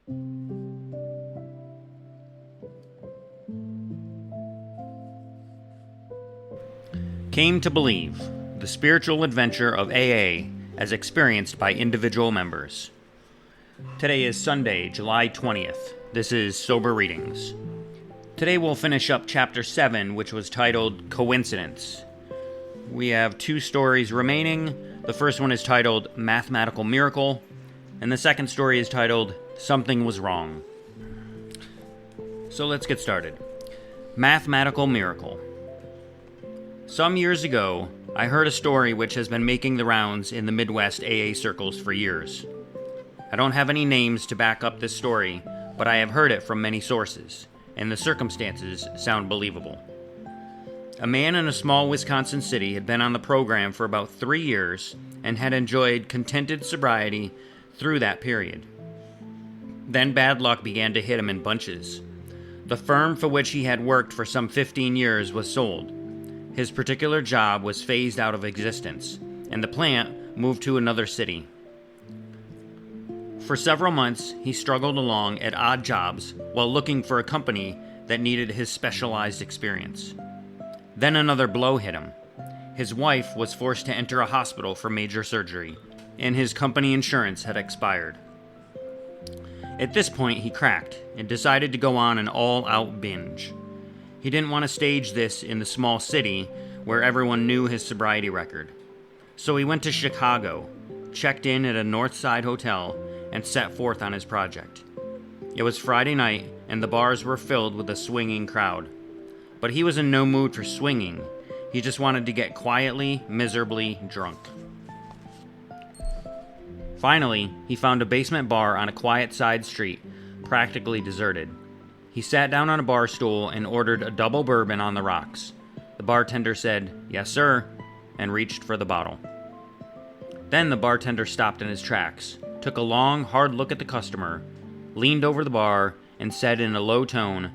Came to Believe, the spiritual adventure of AA as experienced by individual members. Today is Sunday, July 20th. This is Sober Readings. Today we'll finish up Chapter 7, which was titled Coincidence. We have 2 stories remaining. The first one is titled Mathematical Miracle, and the second story is titled Something Was Wrong. So let's get started. Mathematical Miracle. Some years ago, I heard a story which has been making the rounds in the Midwest AA circles for years. I don't have any names to back up this story, but I have heard it from many sources, and the circumstances sound believable. A man in a small Wisconsin city had been on the program for about 3 years and had enjoyed contented sobriety through that period. Then bad luck began to hit him in bunches. The firm for which he had worked for some 15 years was sold. His particular job was phased out of existence, and the plant moved to another city. For several months, he struggled along at odd jobs while looking for a company that needed his specialized experience. Then another blow hit him. His wife was forced to enter a hospital for major surgery, and his company insurance had expired. At this point, he cracked and decided to go on an all-out binge. He didn't want to stage this in the small city where everyone knew his sobriety record. So he went to Chicago, checked in at a North Side hotel, and set forth on his project. It was Friday night, and the bars were filled with a swinging crowd. But he was in no mood for swinging. He just wanted to get quietly, miserably drunk. Finally, he found a basement bar on a quiet side street, practically deserted. He sat down on a bar stool and ordered a double bourbon on the rocks. The bartender said, "Yes, sir," and reached for the bottle. Then the bartender stopped in his tracks, took a long, hard look at the customer, leaned over the bar, and said in a low tone,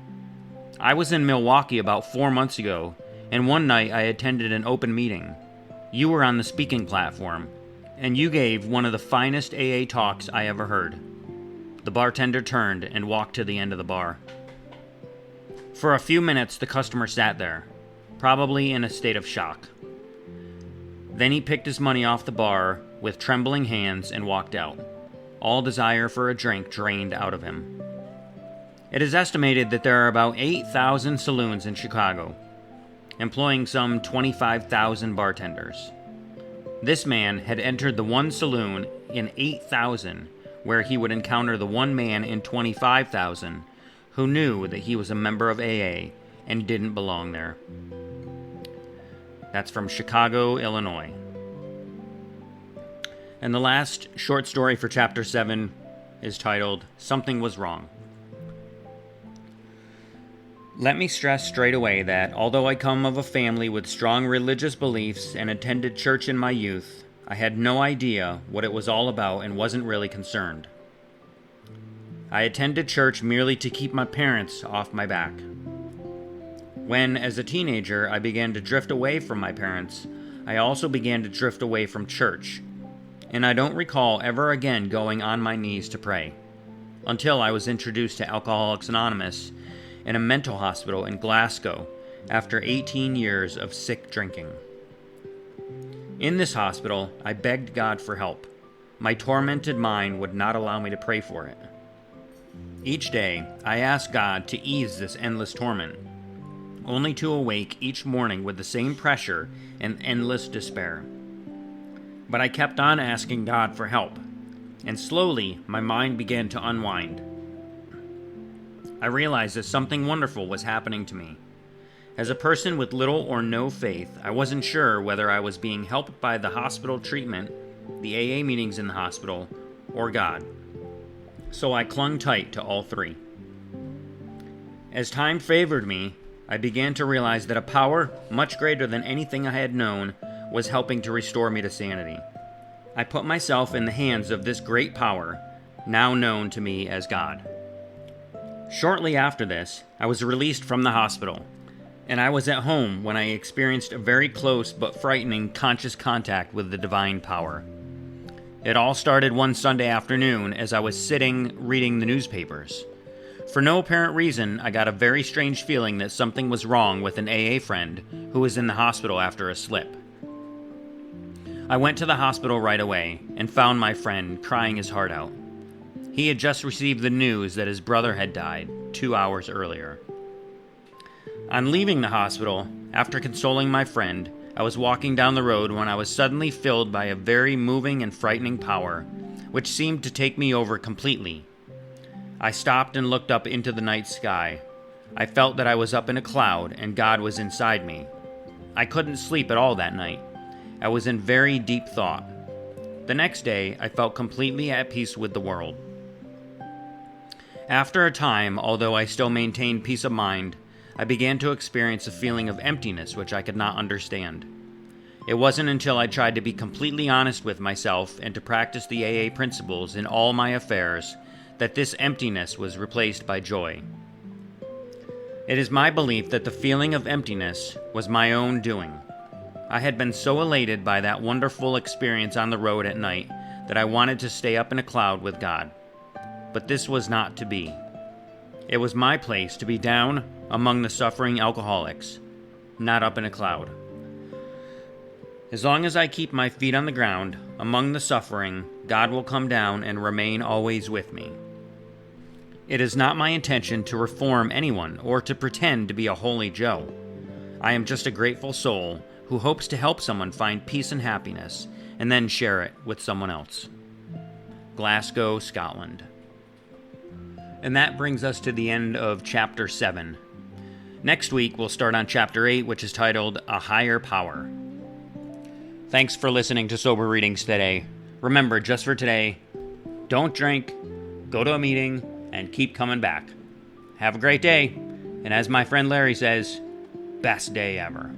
"I was in Milwaukee about 4 months ago, and one night I attended an open meeting. You were on the speaking platform, and you gave one of the finest AA talks I ever heard." The bartender turned and walked to the end of the bar. For a few minutes, the customer sat there, probably in a state of shock. Then he picked his money off the bar with trembling hands and walked out, all desire for a drink drained out of him. It is estimated that there are about 8,000 saloons in Chicago, employing some 25,000 bartenders. This man had entered the one saloon in 8,000 where he would encounter the one man in 25,000 who knew that he was a member of AA and didn't belong there. That's from Chicago, Illinois. And the last short story for Chapter 7 is titled, Something Was Wrong. Let me stress straight away that, although I come of a family with strong religious beliefs and attended church in my youth, I had no idea what it was all about and wasn't really concerned. I attended church merely to keep my parents off my back. When, as a teenager, I began to drift away from my parents, I also began to drift away from church, and I don't recall ever again going on my knees to pray, until I was introduced to Alcoholics Anonymous in a mental hospital in Glasgow after 18 years of sick drinking. In this hospital, I begged God for help. My tormented mind would not allow me to pray for it. Each day, I asked God to ease this endless torment, only to awake each morning with the same pressure and endless despair. But I kept on asking God for help, and slowly my mind began to unwind. I realized that something wonderful was happening to me. As a person with little or no faith, I wasn't sure whether I was being helped by the hospital treatment, the AA meetings in the hospital, or God. So I clung tight to all three. As time favored me, I began to realize that a power much greater than anything I had known was helping to restore me to sanity. I put myself in the hands of this great power, now known to me as God. Shortly after this, I was released from the hospital, and I was at home when I experienced a very close but frightening conscious contact with the divine power. It all started one Sunday afternoon as I was sitting reading the newspapers. For no apparent reason, I got a very strange feeling that something was wrong with an AA friend who was in the hospital after a slip. I went to the hospital right away and found my friend crying his heart out. He had just received the news that his brother had died 2 hours earlier. On leaving the hospital, after consoling my friend, I was walking down the road when I was suddenly filled by a very moving and frightening power, which seemed to take me over completely. I stopped and looked up into the night sky. I felt that I was up in a cloud and God was inside me. I couldn't sleep at all that night. I was in very deep thought. The next day, I felt completely at peace with the world. After a time, although I still maintained peace of mind, I began to experience a feeling of emptiness which I could not understand. It wasn't until I tried to be completely honest with myself and to practice the AA principles in all my affairs that this emptiness was replaced by joy. It is my belief that the feeling of emptiness was my own doing. I had been so elated by that wonderful experience on the road at night that I wanted to stay up in a cloud with God. But this was not to be. It was my place to be down among the suffering alcoholics, not up in a cloud. As long as I keep my feet on the ground, among the suffering, God will come down and remain always with me. It is not my intention to reform anyone or to pretend to be a holy Joe. I am just a grateful soul who hopes to help someone find peace and happiness and then share it with someone else. Glasgow, Scotland. And that brings us to the end of Chapter 7. Next week, we'll start on Chapter 8, which is titled A Higher Power. Thanks for listening to Sober Readings today. Remember, just for today, don't drink, go to a meeting, and keep coming back. Have a great day, and as my friend Larry says, best day ever.